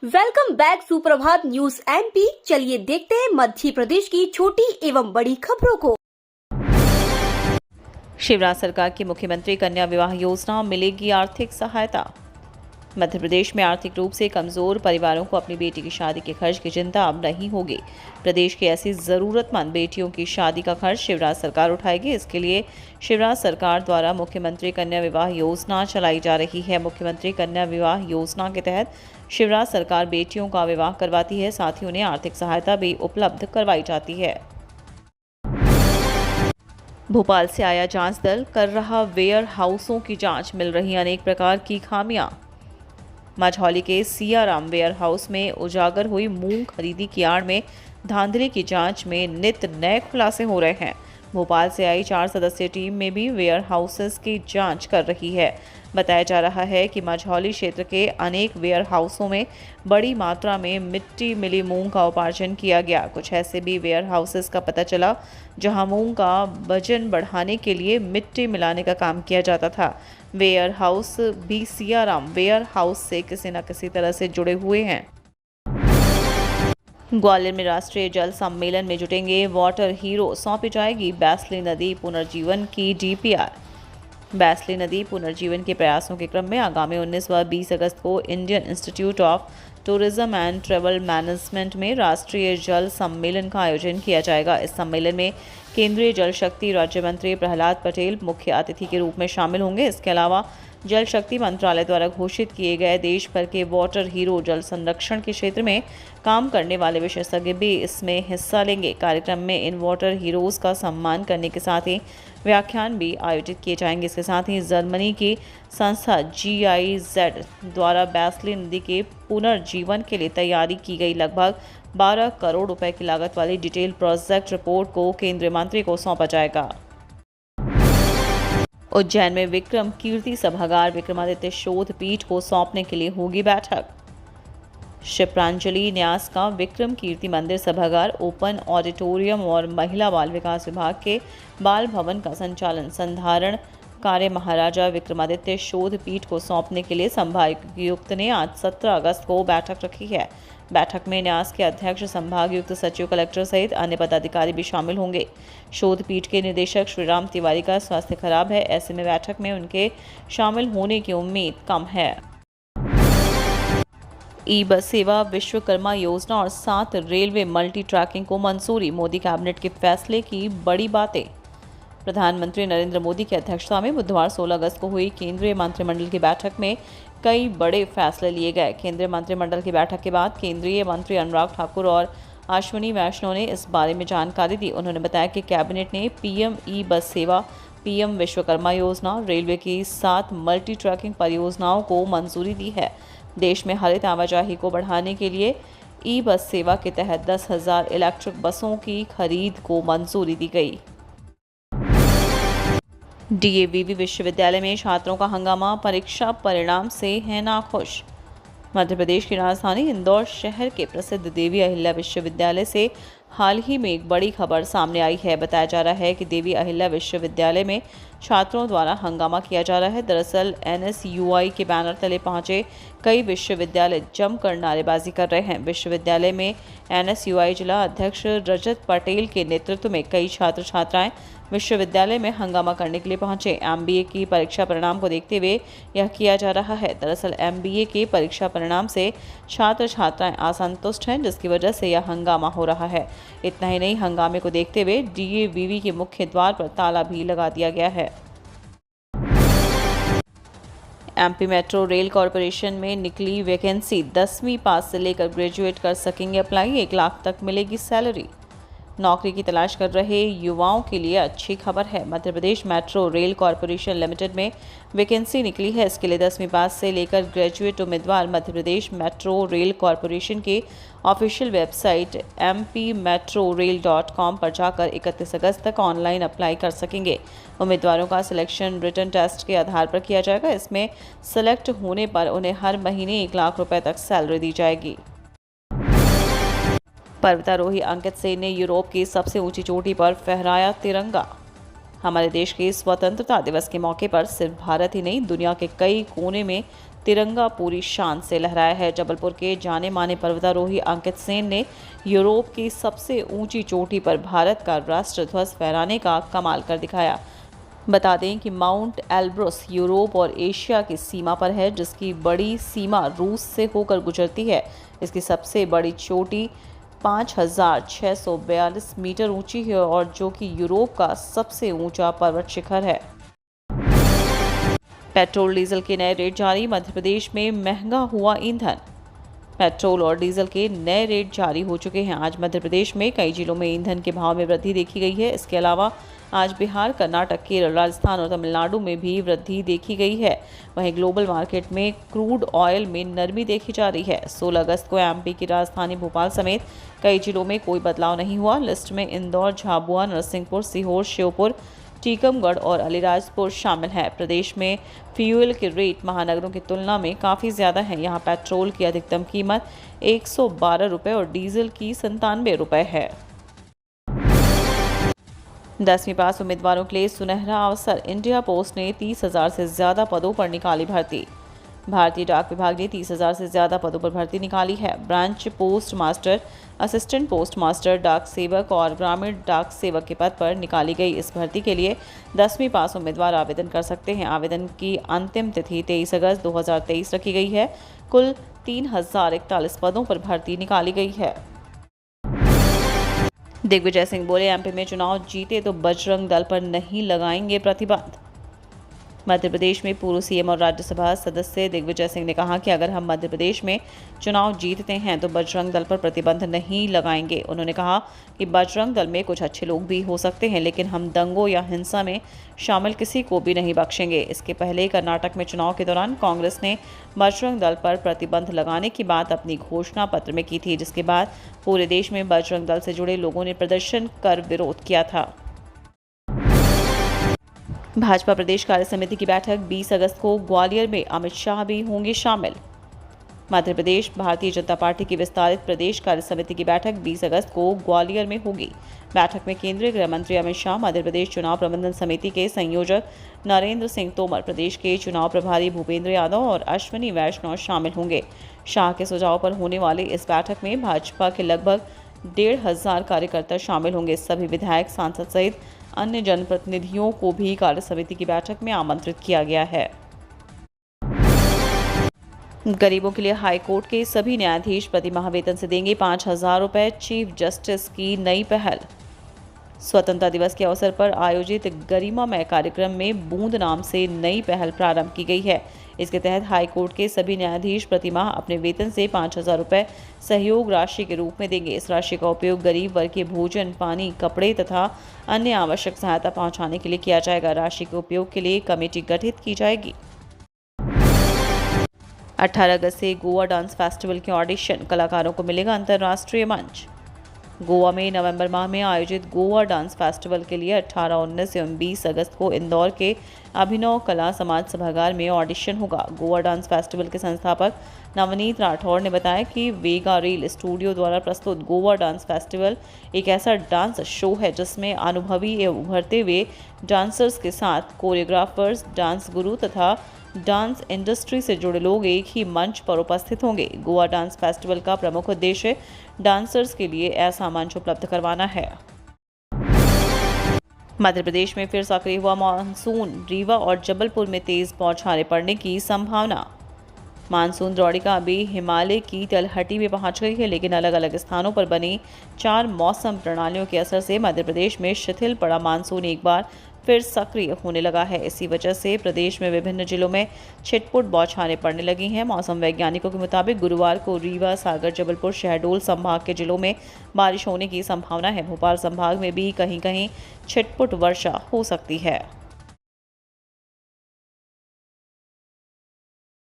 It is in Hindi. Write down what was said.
वेलकम बैक सुप्रभात न्यूज एमपी। चलिए देखते हैं मध्य प्रदेश की छोटी एवं बड़ी खबरों को। शिवराज सरकार की मुख्यमंत्री कन्या विवाह योजना, मिलेगी आर्थिक सहायता। मध्य प्रदेश में आर्थिक रूप से कमजोर परिवारों को अपनी बेटी की शादी के खर्च की चिंता अब नहीं होगी। प्रदेश की ऐसी जरूरतमंद बेटियों की शादी का खर्च शिवराज सरकार उठाएगी। इसके लिए शिवराज सरकार द्वारा मुख्यमंत्री कन्या विवाह योजना चलाई जा रही है। मुख्यमंत्री कन्या विवाह योजना के तहत शिवराज सरकार बेटियों का विवाह करवाती है, साथ ही उन्हें आर्थिक सहायता भी उपलब्ध करवाई जाती है। भोपाल से आया जांच दल, कर रहा वेयर हाउसों की जांच, मिल रही अनेक प्रकार की खामियां। मझौली के सियाराम वेयर हाउस में उजागर हुई मूंग खरीदी की आड़ में धांधली की जांच में नित नए खुलासे हो रहे हैं। भोपाल से आई 4 सदस्यीय टीम में भी वेयर हाउसेस की जांच कर रही है। बताया जा रहा है कि मझौली क्षेत्र के अनेक वेयर हाउसों में बड़ी मात्रा में मिट्टी मिली मूंग का उपार्जन किया गया। कुछ ऐसे भी वेयर हाउसेस का पता चला जहां मूंग का वजन बढ़ाने के लिए मिट्टी मिलाने का काम किया जाता था। वेयर हाउस भी सियाराम वेयर हाउस से किसी न किसी तरह से जुड़े हुए हैं। ग्वालियर में राष्ट्रीय जल सम्मेलन में जुटेंगे वाटर हीरो, सौंपी जाएगी बैसली नदी पुनर्जीवन की डीपीआर। बैसली नदी पुनर्जीवन के प्रयासों के क्रम में आगामी 19 व 20 अगस्त को Indian institute of tourism and travel management में राष्ट्रीय जल सम्मेलन का आयोजन किया जाएगा। इस सम्मेलन में केंद्रीय जल शक्ति राज्य मंत्री प्रहलाद पटेल मुख्य अतिथि के रूप में शामिल होंगे। इसके अलावा जल शक्ति मंत्रालय द्वारा घोषित किए गए देश भर के वाटर हीरो, जल संरक्षण के क्षेत्र में काम करने वाले विशेषज्ञ भी इसमें हिस्सा लेंगे। कार्यक्रम में इन वाटर हीरोज का सम्मान करने के साथ ही व्याख्यान भी आयोजित किए जाएंगे। इसके साथ ही जर्मनी की संस्था GIZ द्वारा बैसली नदी के पुनर्जीवन के लिए तैयारी की गई लगभग 12 करोड़ रुपए की लागत वाली डिटेल प्रोजेक्ट रिपोर्ट को केंद्रीय मंत्री को सौंपा जाएगा। उज्जैन में विक्रम कीर्ति सभागार विक्रमादित्य शोध पीठ को सौंपने के लिए होगी बैठक। शिप्रांजलि न्यास का विक्रम कीर्ति मंदिर सभागार, ओपन ऑडिटोरियम और महिला बाल विकास विभाग के बाल भवन का संचालन संधारण कार्य महाराजा विक्रमादित्य शोध पीठ को सौंपने के लिए संभागायुक्त ने आज 17 अगस्त को बैठक रखी है। बैठक में न्यास के अध्यक्ष, संभागायुक्त सचिव, कलेक्टर सहित अन्य पदाधिकारी भी शामिल होंगे। शोध पीठ के निदेशक श्रीराम तिवारी का स्वास्थ्य खराब है, ऐसे में बैठक में उनके शामिल होने की उम्मीद कम है। ई बस सेवा, विश्वकर्मा योजना और 7 रेलवे मल्टी ट्रैकिंग को मंजूरी, मोदी कैबिनेट के फैसले की बड़ी बातें। प्रधानमंत्री नरेंद्र मोदी की अध्यक्षता में बुधवार 16 अगस्त को हुई केंद्रीय मंत्रिमंडल की बैठक में कई बड़े फैसले लिए गए। केंद्रीय मंत्रिमंडल की बैठक के बाद केंद्रीय मंत्री अनुराग ठाकुर और अश्विनी वैष्णव ने इस बारे में जानकारी दी। उन्होंने बताया कि कैबिनेट ने PM ई बस सेवा, PM विश्वकर्मा योजना, रेलवे की 7 मल्टी ट्रैकिंग परियोजनाओं को मंजूरी दी है। देश में हरित आवाजाही को बढ़ाने के लिए ई बस सेवा के तहत 10,000 इलेक्ट्रिक बसों की खरीद को मंजूरी दी गई। DAVV विश्वविद्यालय में छात्रों का हंगामा, परीक्षा परिणाम से है नाखुश। मध्य प्रदेश की राजधानी इंदौर शहर के प्रसिद्ध देवी अहिल्या विश्वविद्यालय से हाल ही में एक बड़ी खबर सामने आई है। बताया जा रहा है कि देवी अहिल्या विश्वविद्यालय में छात्रों द्वारा हंगामा किया जा रहा है। दरअसल NSUI के बैनर तले पहुंचे कई विश्वविद्यालय जमकर नारेबाजी कर रहे हैं। विश्वविद्यालय में NSUI जिला अध्यक्ष रजत पटेल के नेतृत्व में कई छात्र छात्राएं विश्वविद्यालय में हंगामा करने के लिए पहुंचे। MBA की परीक्षा परिणाम को देखते हुए यह किया जा रहा है। दरअसल MBA के परीक्षा परिणाम से छात्र छात्राएं असंतुष्ट हैं, जिसकी वजह से यह हंगामा हो रहा है। इतना ही नहीं, हंगामे को देखते हुए DAVV के मुख्य द्वार पर ताला भी लगा दिया गया है। MP मेट्रो रेल कॉरपोरेशन में निकली वैकेंसी, 10वीं पास से लेकर ग्रेजुएट कर सकेंगे अप्लाई, 1 लाख तक मिलेगी सैलरी। नौकरी की तलाश कर रहे युवाओं के लिए अच्छी खबर है। Madhya Pradesh metro rail corporation limited में वैकेंसी निकली है। इसके लिए 10वीं पास से लेकर ग्रेजुएट उम्मीदवार Madhya Pradesh metro rail corporation के ऑफिशियल वेबसाइट mpmetrorail.com पर जाकर 31 अगस्त तक ऑनलाइन अप्लाई कर सकेंगे। उम्मीदवारों का सिलेक्शन रिटन टेस्ट के आधार पर किया जाएगा। इसमें सेलेक्ट होने पर उन्हें हर महीने 1 लाख रुपए तक सैलरी दी जाएगी। पर्वतारोही अंकित सेन ने यूरोप की सबसे ऊंची चोटी पर फहराया तिरंगा। हमारे देश के स्वतंत्रता दिवस के मौके पर सिर्फ भारत ही नहीं, दुनिया के कई कोने में तिरंगा पूरी शान से लहराया है। जबलपुर के जाने माने पर्वतारोही अंकित सेन ने यूरोप की सबसे ऊंची चोटी पर भारत का राष्ट्र ध्वज फहराने का कमाल कर दिखाया। बता दें कि माउंट एल्ब्रुस यूरोप और एशिया की सीमा पर है, जिसकी बड़ी सीमा रूस से होकर गुजरती है। इसकी सबसे बड़ी चोटी 5,642 मीटर ऊंची है और जो कि यूरोप का सबसे ऊंचा पर्वत शिखर है। पेट्रोल डीजल के नए रेट जारी, मध्य प्रदेश में महंगा हुआ ईंधन। पेट्रोल और डीजल के नए रेट जारी हो चुके हैं। आज मध्य प्रदेश में कई जिलों में ईंधन के भाव में वृद्धि देखी गई है। इसके अलावा आज बिहार, कर्नाटक, केरल, राजस्थान और तमिलनाडु में भी वृद्धि देखी गई है। वहीं ग्लोबल मार्केट में क्रूड ऑयल में नरमी देखी जा रही है। 16 अगस्त को एमपी की राजधानी भोपाल समेत कई जिलों में कोई बदलाव नहीं हुआ। लिस्ट में इंदौर, झाबुआ, नरसिंहपुर, सीहोर, श्योपुर, टीकमगढ़ और अलीराजपुर शामिल हैं। प्रदेश में फ्यूल के रेट महानगरों की तुलना में काफ़ी ज़्यादा हैं। यहाँ पेट्रोल की अधिकतम कीमत 112 रुपये और डीजल की 97 रुपये है। 10वीं पास उम्मीदवारों के लिए सुनहरा अवसर, इंडिया पोस्ट ने 30,000 से ज़्यादा पदों पर निकाली भर्ती। भारतीय डाक विभाग ने 30,000 से ज़्यादा पदों पर भर्ती निकाली है। Branch post master, assistant post master, डाक सेवक और ग्रामीण डाक सेवक के पद पर निकाली गई इस भर्ती के लिए 10वीं पास उम्मीदवार आवेदन कर सकते हैं। आवेदन की अंतिम तिथि 23 अगस्त 2023 रखी गई है। कुल 3,041 पदों पर भर्ती निकाली गई है। दिग्विजय सिंह बोले, एमपी में चुनाव जीते तो बजरंग दल पर नहीं लगाएंगे प्रतिबंध। मध्य प्रदेश में पूर्व सीएम और राज्यसभा सदस्य दिग्विजय सिंह ने कहा कि अगर हम मध्य प्रदेश में चुनाव जीतते हैं तो बजरंग दल पर प्रतिबंध नहीं लगाएंगे। उन्होंने कहा कि बजरंग दल में कुछ अच्छे लोग भी हो सकते हैं, लेकिन हम दंगों या हिंसा में शामिल किसी को भी नहीं बख्शेंगे। इसके पहले कर्नाटक में चुनाव के दौरान कांग्रेस ने बजरंग दल पर प्रतिबंध लगाने की बात अपनी घोषणा पत्र में की थी, जिसके बाद पूरे देश में बजरंग दल से जुड़े लोगों ने प्रदर्शन कर विरोध किया था। भाजपा प्रदेश कार्य समिति की बैठक 20 अगस्त को ग्वालियर में, अमित शाह भी होंगे शामिल। मध्य प्रदेश भारतीय जनता पार्टी की विस्तारित प्रदेश कार्य समिति की बैठक 20 अगस्त को ग्वालियर में होगी। बैठक में केंद्रीय गृह मंत्री अमित शाह, मध्य प्रदेश चुनाव प्रबंधन समिति के संयोजक नरेंद्र सिंह तोमर, प्रदेश के चुनाव प्रभारी भूपेंद्र यादव और अश्विनी वैष्णव शामिल होंगे। शाह के सुझाव पर होने वाली इस बैठक में भाजपा के लगभग 1,500 कार्यकर्ता शामिल होंगे। सभी विधायक, सांसद सहित अन्य जनप्रतिनिधियों को भी कार्य समिति की बैठक में आमंत्रित किया गया है। गरीबों के लिए हाई कोर्ट के सभी न्यायाधीश प्रति माह वेतन से देंगे 5,000 रुपये, चीफ जस्टिस की नई पहल। स्वतंत्रता दिवस के अवसर पर आयोजित गरिमामय कार्यक्रम में बूंद नाम से नई पहल प्रारंभ की गई है। इसके तहत हाई कोर्ट के सभी न्यायाधीश प्रति माह अपने वेतन से 5,000 रुपये सहयोग राशि के रूप में देंगे। इस राशि का उपयोग गरीब वर्ग के भोजन, पानी, कपड़े तथा अन्य आवश्यक सहायता पहुंचाने के लिए किया जाएगा। राशि के उपयोग के लिए कमेटी गठित की जाएगी। 18 अगस्त से गोवा डांस फेस्टिवल के ऑडिशन, कलाकारों को मिलेगा अंतर्राष्ट्रीय मंच। गोवा में नवंबर माह में आयोजित गोवा डांस फेस्टिवल के लिए 18, 19 एवं 20 अगस्त को इंदौर के अभिनव कला समाज सभागार में ऑडिशन होगा। गोवा डांस फेस्टिवल के संस्थापक नवनीत राठौर ने बताया कि वेगा रील स्टूडियो द्वारा प्रस्तुत गोवा डांस फेस्टिवल एक ऐसा डांस शो है जिसमें अनुभवी एवं उभरते हुए डांसर्स के साथ कोरियोग्राफर्स, डांस गुरु तथा डांस इंडस्ट्री से जुड़े लोग एक ही मंच पर उपस्थित होंगे। गोवा डांस फेस्टिवल का प्रमुख उद्देश्य डांसर्स के लिए ऐसा मंच उपलब्ध करवाना है। मध्य प्रदेश में फिर सक्रिय हुआ मानसून, रीवा और जबलपुर में तेज बौछारें पड़ने की संभावना। मानसून द्रोणिका अभी हिमालय की तलहटी में पहुंच गई है, लेकिन अलग अलग स्थानों पर बनी 4 मौसम प्रणालियों के असर से मध्य प्रदेश में शिथिल पड़ा मानसून एक बार फिर सक्रिय होने लगा है। इसी वजह से प्रदेश में विभिन्न जिलों में छिटपुट बौछारें पड़ने लगी हैं। मौसम वैज्ञानिकों के मुताबिक गुरुवार को रीवा, सागर, जबलपुर, शहडोल संभाग के जिलों में बारिश होने की संभावना है। भोपाल संभाग में भी कहीं कहीं छिटपुट वर्षा हो सकती है।